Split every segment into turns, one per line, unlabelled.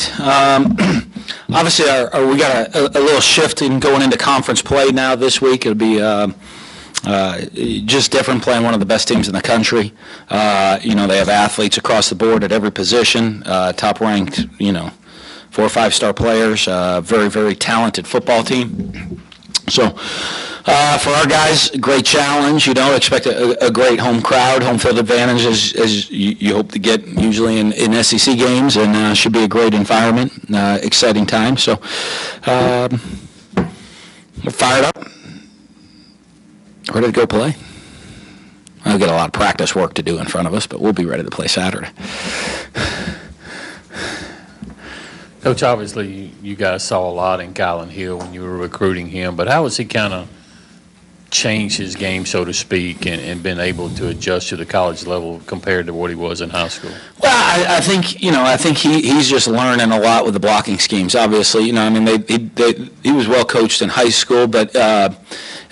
great. Obviously, we got a little shift in going into conference play now this week. It'll be just different, playing one of the best teams in the country. They have athletes across the board at every position, top-ranked, 4 or 5-star players, very, very talented football team. So for our guys, great challenge. Expect a great home crowd, home field advantage as you hope to get usually in SEC games, and should be a great environment, exciting time. So we're fired up, ready to go play. We've got a lot of practice work to do in front of us, but we'll be ready to play Saturday.
Coach, obviously you guys saw a lot in Kylan Hill when you were recruiting him, but how has he kind of changed his game, so to speak, and been able to adjust to the college level compared to what he was in high school? Well,
I think he's just learning a lot with the blocking schemes. Obviously, he was well coached in high school, but a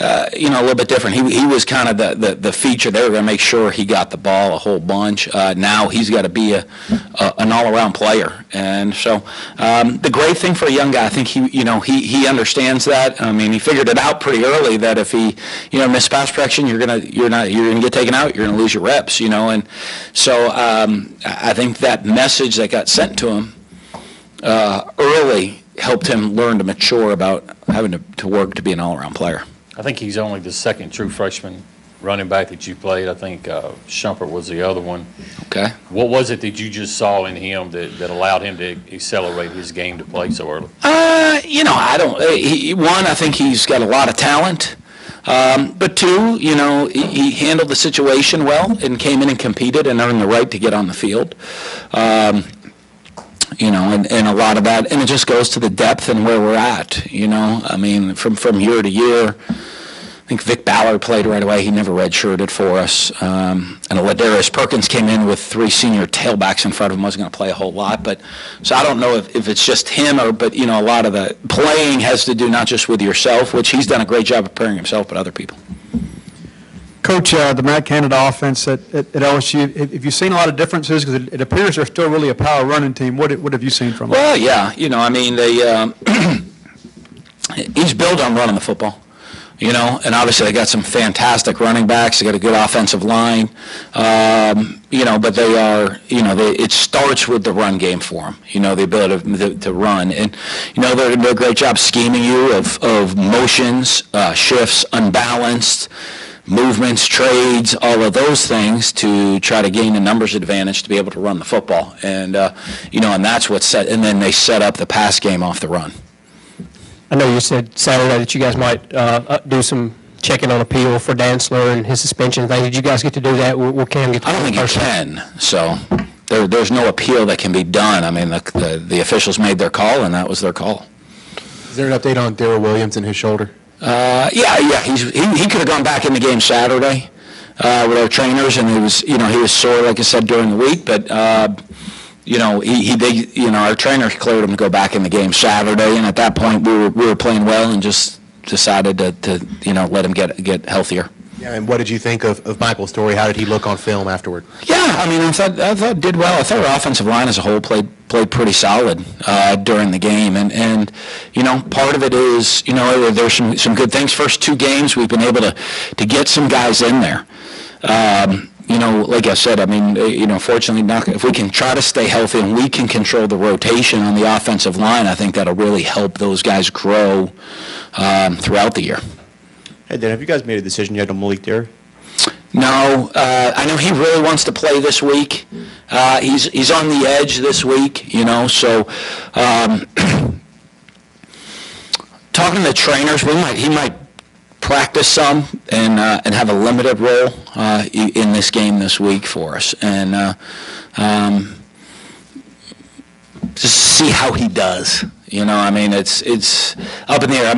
little bit different. He was kind of the feature. They were going to make sure he got the ball a whole bunch. Now he's got to be an all-around player, and so the great thing for a young guy, I think he understands that. I mean, he figured it out pretty early that if he miss pass protection, you're gonna get taken out. You're gonna lose your reps. And so I think that message that got sent to him early helped him learn to mature about having to work to be an all-around player.
I think he's only the second true freshman running back that you played. I think Shumpert was the other one.
Okay.
What was it that you just saw in him that allowed him to accelerate his game to play so early?
I think he's got a lot of talent. But two, he handled the situation well and came in and competed and earned the right to get on the field. And a lot of that, and it just goes to the depth and where we're at, I mean, from year to year. I think Vic Ballard played right away. He never redshirted for us. And Ladarius Perkins came in with 3 senior tailbacks in front of him. Wasn't going to play a whole lot. So I don't know if it's just him but a lot of the playing has to do not just with yourself, which he's done a great job of preparing himself, but other people.
Coach, the Matt Canada offense at LSU, have you seen a lot of differences? Because it appears they're still really a power running team. What have you seen from them?
Well, yeah. He's built on running the football. And obviously they got some fantastic running backs. They got a good offensive line, but they are, it starts with the run game for them, the ability to run. And, they're going to do a great job scheming you of motions, shifts, unbalanced, movements, trades, all of those things to try to gain a numbers advantage to be able to run the football. And, and that's what's set. And then they set up the pass game off the run.
I know you said Saturday that you guys might do some checking on appeal for Dantzler and his suspension thing. Did you guys get to do that? Will Cam get to
I don't think you can. So there's no appeal that can be done. I mean, the officials made their call, and that was their call.
Is there an update on Darrell Williams and his shoulder?
Yeah. He could have gone back in the game Saturday with our trainers, and he was sore, like I said, during the week, but. Our trainers cleared him to go back in the game Saturday, and at that point we were playing well and just decided to let him get healthier.
Yeah, and what did you think of Michael's story? How did he look on film afterward?
Yeah, I thought did well. I thought our offensive line as a whole played pretty solid during the game, and part of it is there's some good things. First 2 games we've been able to get some guys in there. Like I said, fortunately, if we can try to stay healthy and we can control the rotation on the offensive line, I think that'll really help those guys grow throughout the year.
Hey, Dan, have you guys made a decision yet on Malik Derry?
No. I know he really wants to play this week. He's on the edge this week, so talking to the trainers, he might practice some and have a limited role in this game this week for us, and just see how he does. It's up in the air.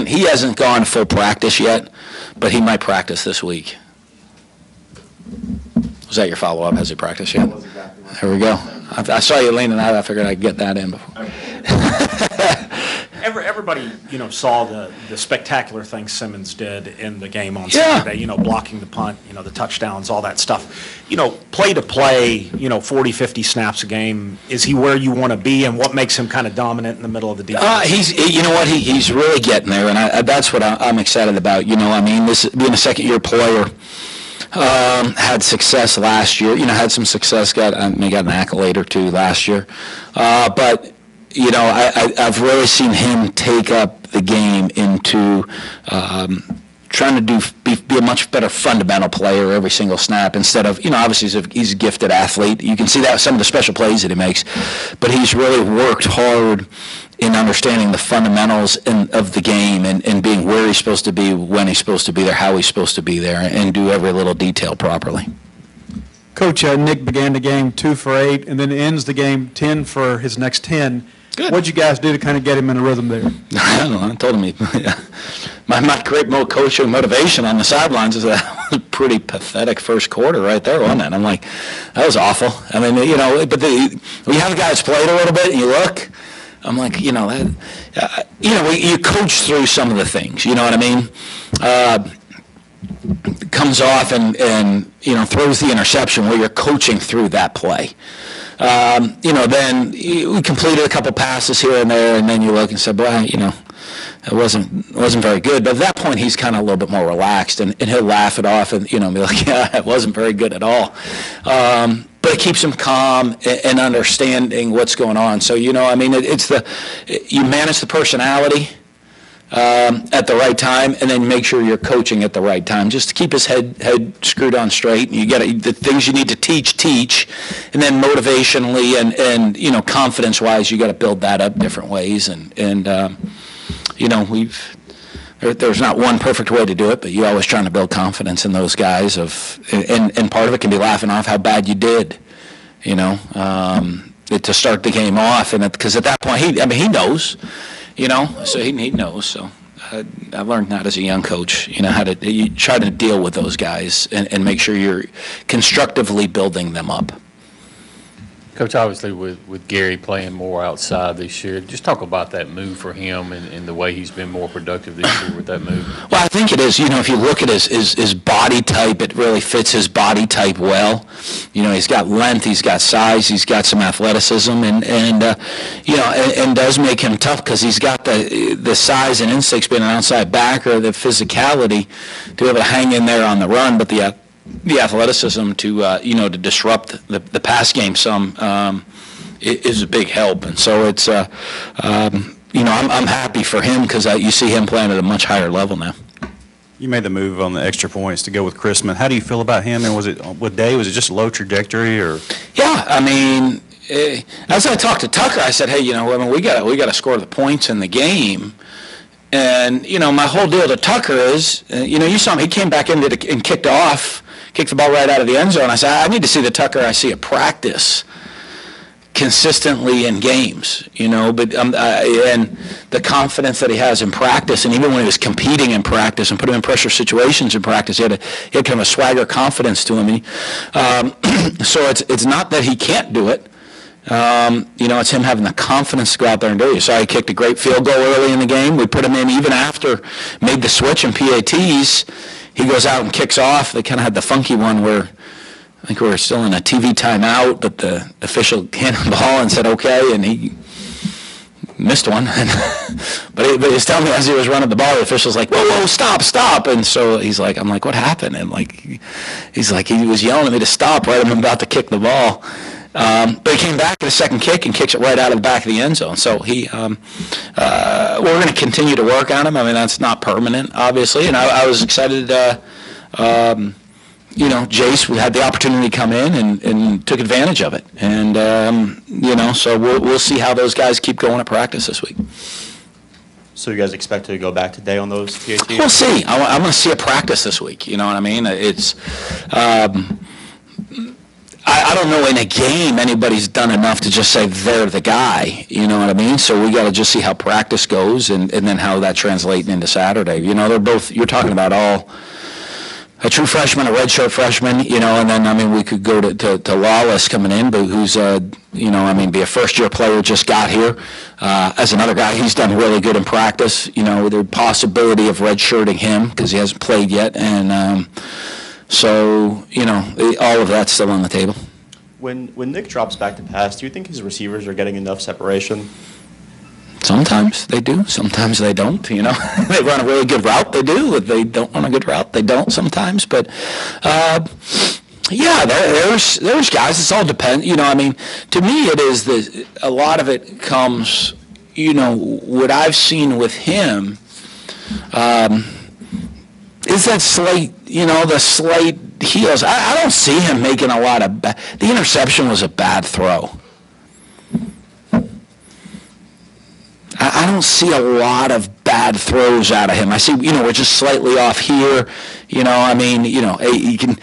He hasn't gone full practice yet, but he might practice this week. Was that your follow-up? Has he practiced yet? There we go. I saw you leaning out. I figured I'd get that in before.
Ever
everybody, saw the spectacular things Simmons did in the game on
Yeah.
Saturday, blocking the punt, the touchdowns, all that stuff. Play to play, 40, 50 snaps a game, is he where you want to be, and what makes him kind of dominant in the middle of the defense?
He's really getting there, and that's what I'm excited about. This being a second-year player, had success last year. Had some success. Got an accolade or two last year, but I've really seen him take up the game into trying to be a much better fundamental player every single snap instead of, obviously he's a gifted athlete. You can see that with some of the special plays that he makes, but he's really worked hard in understanding the fundamentals of the game and being where he's supposed to be, when he's supposed to be there, how he's supposed to be there, and do every little detail properly.
Coach, Nick began the game 2 for 8 and then ends the game 10 for his next 10.
Good.
What'd you guys do to kind of get him in a rhythm there?
I don't know. I told him my great coaching motivation on the sidelines is that was a pretty pathetic first quarter right there, wasn't it? I'm like, that was awful. But when you have a guy that's played a little bit and you look, I'm like, you coach through some of the things, you know what I mean? Comes off and throws the interception where you're coaching through that play. Then we completed a couple passes here and there, and then you look and say, boy, it wasn't very good. But at that point, he's kind of a little bit more relaxed, and he'll laugh it off and, be like, yeah, it wasn't very good at all. But it keeps him calm and understanding what's going on. So, you manage the personality at the right time, and then make sure you're coaching at the right time, just to keep his head screwed on straight. And you got the things you need to teach, and then motivationally and confidence-wise, you got to build that up different ways. There's not one perfect way to do it, but you're always trying to build confidence in those guys. And part of it can be laughing off how bad you did, to start the game off, and because at that point he knows. So he knows. So I've learned that as a young coach, how to try to deal with those guys and make sure you're constructively building them up.
Coach, obviously with Gary playing more outside this year, just talk about that move for him and the way he's been more productive this year with that move.
Well, I think it is. If you look at his body type, it really fits his body type well. He's got length, he's got size, he's got some athleticism, and does make him tough because he's got the size and instincts being an outside backer, the physicality to be able to hang in there on the run, but the athleticism to to disrupt the pass game some is a big help, and so it's I'm happy for him because you see him playing at a much higher level now.
You made the move on the extra points to go with Chrisman. How do you feel about him? And was it just a low trajectory or?
Yeah, as I talked to Tucker, I said, hey, we got to score the points in the game. And, my whole deal to Tucker is, you saw him, he came back in and kicked the ball right out of the end zone. I said, I need to see the Tucker I see at practice consistently in games, but and the confidence that he has in practice, and even when he was competing in practice and put him in pressure situations in practice, he had kind of a swagger confidence to him. So it's not that he can't do it. It's him having the confidence to go out there and do it. You saw he kicked a great field goal early in the game. We put him in even after made the switch in PATs. He goes out and kicks off. They kind of had the funky one where I think we were still in a TV timeout, but the official handed the ball and said, okay, and he missed one. But he was telling me as he was running the ball, the official's like, whoa, stop. And so I'm like, what happened? And he's like, he was yelling at me to stop right when I'm about to kick the ball. But he came back at a second kick and kicks it right out of the back of the end zone. So we're going to continue to work on him. That's not permanent, obviously. And I was excited. Jace had the opportunity to come in and took advantage of it. And so we'll see how those guys keep going at practice this week.
So you guys expect to go back today on those PATs?
We'll see. I want to see a practice this week. You know what I mean? It's. I don't know in a game anybody's done enough to just say they're the guy, you know what I mean? So we got to just see how practice goes and then how that translates into Saturday. They're both, you're talking about all a true freshman, a redshirt freshman, and then, I mean, we could go to Lawless coming in, but who's, be a first-year player, just got here. As another guy, he's done really good in practice, with the possibility of redshirting him because he hasn't played yet. And so, all of that's still on the table.
When Nick drops back to pass, do you think his receivers are getting enough separation?
Sometimes they do, sometimes they don't, They run a really good route, they do. If they don't run a good route, they don't sometimes. But, yeah, there's guys, it's all depends, to me it is a lot of it comes, what I've seen with him is that slight, the slight heels. I don't see him making a lot of the interception was a bad throw. I don't see a lot of bad throws out of him. I see, we're just slightly off here. You can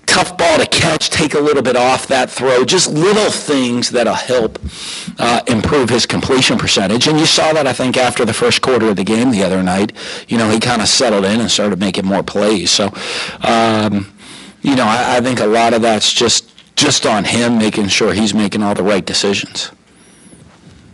tough ball to catch, take a little bit off that throw. Just little things that'll help improve his completion percentage. And you saw that, I think, after the first quarter of the game the other night. He kind of settled in and started making more plays. So, I think a lot of that's just on him, making sure he's making all the right decisions.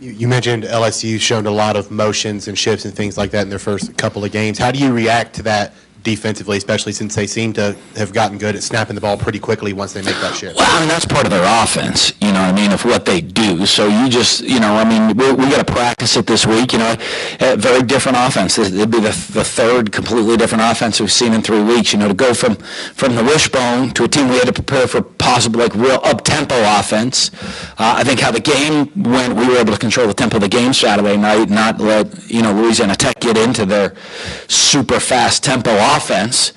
You mentioned LSU showed a lot of motions and shifts and things like that in their first couple of games. How do you react to that defensively, especially since they seem to have gotten good at snapping the ball pretty quickly once they make that shift?
Well, that's part of their offense, of what they do. So you just, we got to practice it this week, a very different offense. It'd be the third completely different offense we've seen in 3 weeks, to go from the wishbone to a team we had to prepare for possible, real up-tempo offense. I think how the game went, we were able to control the tempo of the game Saturday night, not let, Louisiana Tech get into their super fast tempo offense.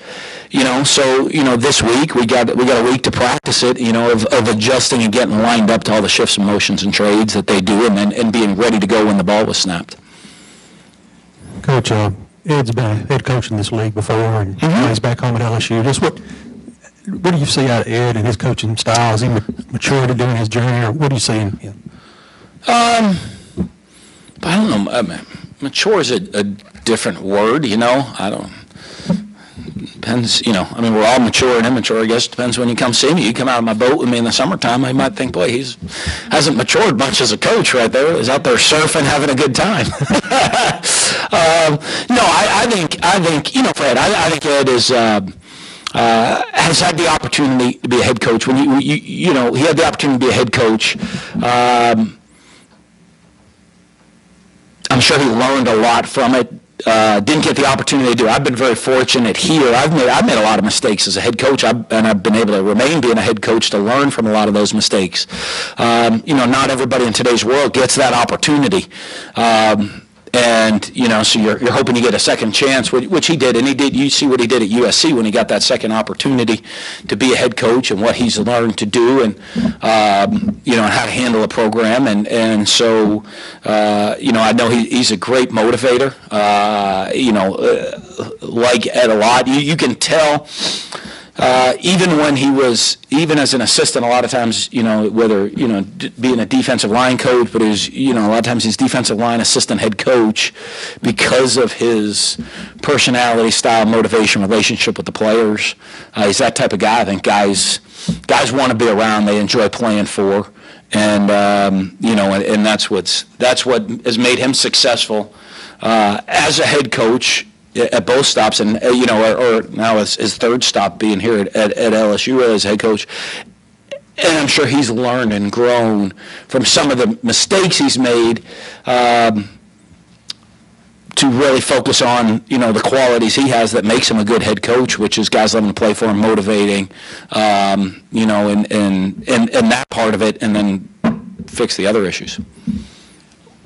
This week we got a week to practice it, of adjusting and getting lined up to all the shifts and motions and trades that they do, and being ready to go when the ball was snapped.
Coach, Ed's been a head coach in this league before, and he's back home at LSU. Just what do you see out of Ed and his coaching style? Is he matured during his journey, or what do you see in him?
I don't know. Mature is a different word, I don't. Depends, we're all mature and immature. I guess it depends when you come see me. You come out of my boat with me in the summertime, I might think, boy, hasn't matured much as a coach right there. He's out there surfing, having a good time. No, I think, Fred, I think Ed is, has had the opportunity to be a head coach. When he had the opportunity to be a head coach. I'm sure he learned a lot from it. Didn't get the opportunity to do it. I've been very fortunate here. I've made a lot of mistakes as a head coach, and I've been able to remain being a head coach to learn from a lot of those mistakes. Not everybody in today's world gets that opportunity. And, so you're hoping you get a second chance, which he did. And he did. You see what he did at USC when he got that second opportunity to be a head coach and what he's learned to do and, how to handle a program. And so, I know he's a great motivator, like Ed a lot. You can tell. Even as an assistant, a lot of times, whether, being a defensive line coach, but a lot of times he's defensive line assistant head coach because of his personality, style, motivation, relationship with the players. He's that type of guy. I think guys want to be around. They enjoy playing for. And, and that's what has made him successful as a head coach at both stops, and or now his third stop being here at LSU as head coach. And I'm sure he's learned and grown from some of the mistakes he's made to really focus on the qualities he has that makes him a good head coach, which is guys loving to play for him, motivating, and that part of it, and then fix the other issues.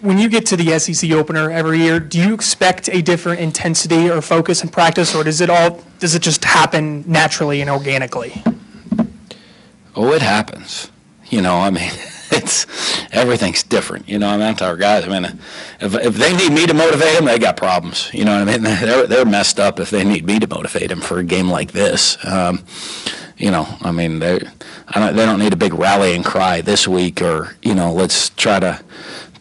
When you get to the SEC opener every year, do you expect a different intensity or focus in practice, or does it just happen naturally and organically?
Oh, it happens. Everything's different. That's our guys. If they need me to motivate them, they got problems. They're messed up if they need me to motivate them for a game like this. They don't need a big rallying cry this week, or let's try to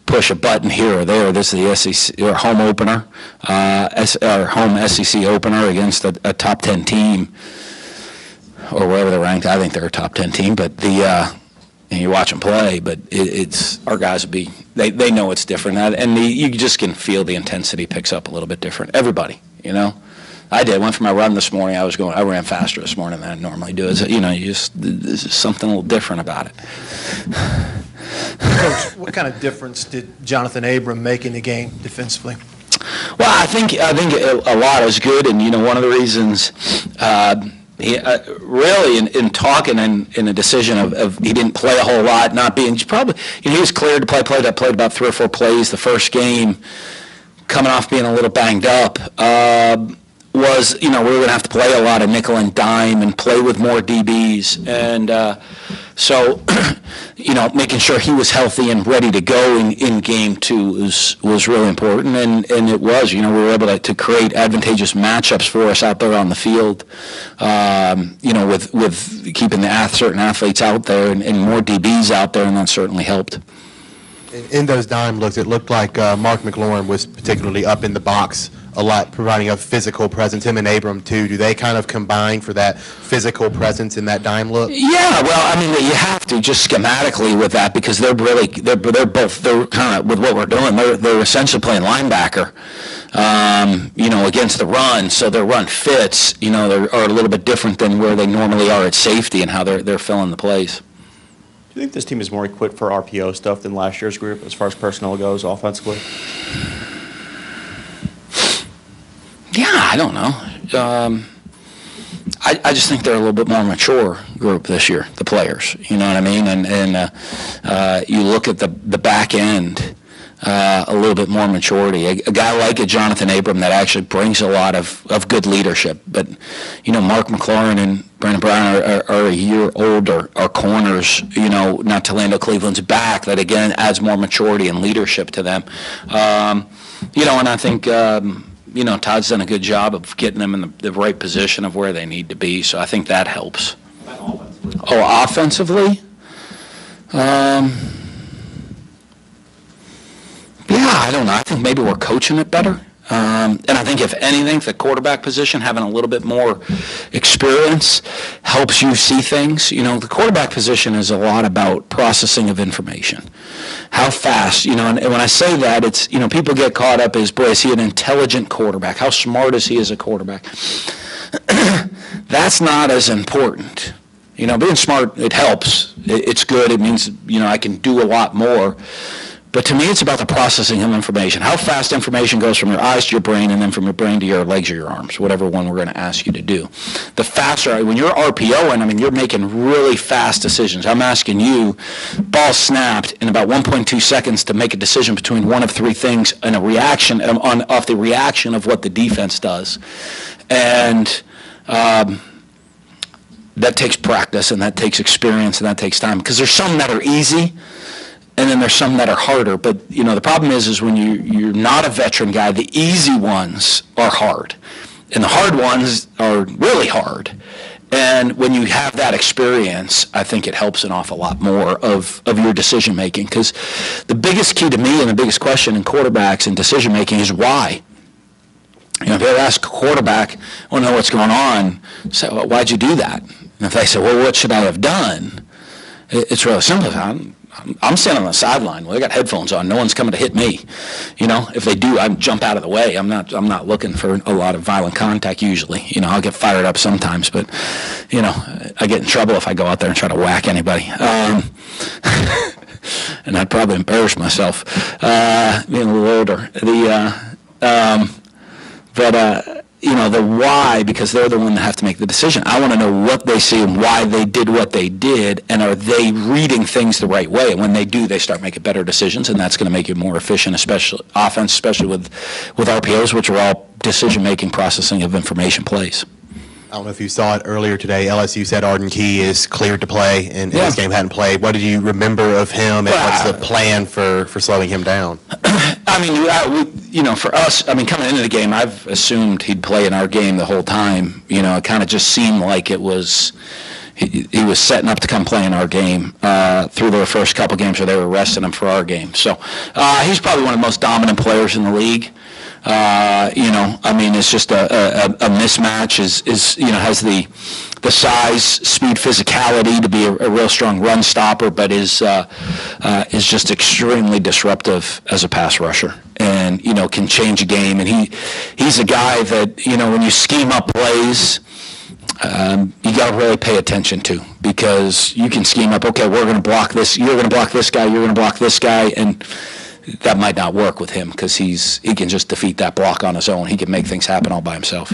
push a button here or there. This is the SEC or home opener, or home SEC opener against a top 10 team, or wherever they're ranked. I think they're a top 10 team, but and you watch them play, but it's our guys will be. They know it's different, and you just can feel the intensity picks up a little bit different. Everybody, you know. I did. Went for my run this morning. I ran faster this morning than I normally do. You know, there's something a little different about it.
Coach, what kind of difference did Jonathan Abram make in the game defensively?
Well, I think a lot is good, and you know, one of the reasons he really in talking in a decision of he didn't play a whole lot, not being probably, you know, he was cleared to play. Played about 3 or 4 plays the first game, coming off being a little banged up. Was, you know, we were going to have to play a lot of nickel and dime and play with more DBs. And so, you know, making sure he was healthy and ready to go in game 2 was really important. And it was, you know, we were able to create advantageous matchups for us out there on the field, you know, with keeping certain athletes out there and more DBs out there, and that certainly helped.
In those dime looks, it looked like Mark McLaurin was particularly up in the box a lot, providing a physical presence. Him and Abram too. Do they kind of combine for that physical presence in that dime look?
Yeah, well, I mean, you have to just schematically with that, because they're kind of with what we're doing. They're essentially playing linebacker, you know, against the run. So their run fits, you know, are a little bit different than where they normally are at safety and how they're filling the plays.
Do you think this team is more equipped for RPO stuff than last year's group as far as personnel goes offensively?
Yeah, I don't know. I just think they're a little bit more mature group this year, the players. You know what I mean? And you look at the back end, a little bit more maturity. A guy like a Jonathan Abram that actually brings a lot of good leadership. But, you know, Mark McLaurin and Brandon Brown are a year older, are corners, you know, not to Lando Cleveland's back, that again adds more maturity and leadership to them. You know, and I think, you know, Todd's done a good job of getting them in the right position of where they need to be, so I think that helps. Oh, offensively? Yeah, I don't know. I think maybe we're coaching it better. And I think, if anything, the quarterback position, having a little bit more experience helps you see things. You know, the quarterback position is a lot about processing of information. How fast, you know, and when I say that, it's, you know, people get caught up as, boy, is he an intelligent quarterback? How smart is he as a quarterback? That's not as important. You know, being smart, it helps. It's good. It means, you know, I can do a lot more. But to me, it's about the processing of information. How fast information goes from your eyes to your brain, and then from your brain to your legs or your arms, whatever one we're going to ask you to do. The faster, when you're RPOing, I mean, you're making really fast decisions. I'm asking you, ball snapped in about 1.2 seconds to make a decision between one of 3 things and a reaction off the reaction of what the defense does. And that takes practice, and that takes experience, and that takes time. Because there's some that are easy, and then there's some that are harder. But, you know, the problem is when you're not a veteran guy, the easy ones are hard. And the hard ones are really hard. And when you have that experience, I think it helps an awful lot more of your decision making. Because the biggest key to me and the biggest question in quarterbacks and decision making is why. You know, if you ever ask a quarterback, I want to know what's going on, say, well, why'd you do that? And if they say, well, what should I have done? It's really simple. I'm standing on the sideline. Well, they got headphones on. No one's coming to hit me. You know, if they do, I jump out of the way. I'm not looking for a lot of violent contact usually. You know, I'll get fired up sometimes, but, you know, I get in trouble if I go out there and try to whack anybody. And I'd probably embarrass myself being a little older. You know, the why, because they're the one that have to make the decision. I want to know what they see and why they did what they did, and are they reading things the right way? And when they do, they start making better decisions, and that's going to make you more efficient, especially offense, especially with RPOs, which are all decision-making, processing of information plays.
I don't know if you saw it earlier today. LSU said Arden Key is cleared to play, and his game hadn't played. What did you remember of him, and what's the plan for slowing him down?
I mean, you know, for us, I mean, coming into the game, I've assumed he'd play in our game the whole time. You know, it kind of just seemed like it was, he was setting up to come play in our game through their first couple games where they were resting him for our game. So he's probably one of the most dominant players in the league. It's just a mismatch. Has the size, speed, physicality to be a real strong run stopper, but is just extremely disruptive as a pass rusher, and can change a game. And he's a guy that when you scheme up plays, you got to really pay attention to, because you can scheme up, okay, we're going to block this, you're going to block this guy, you're going to block this guy, and that might not work with him because he can just defeat that block on his own. He can make things happen all by himself.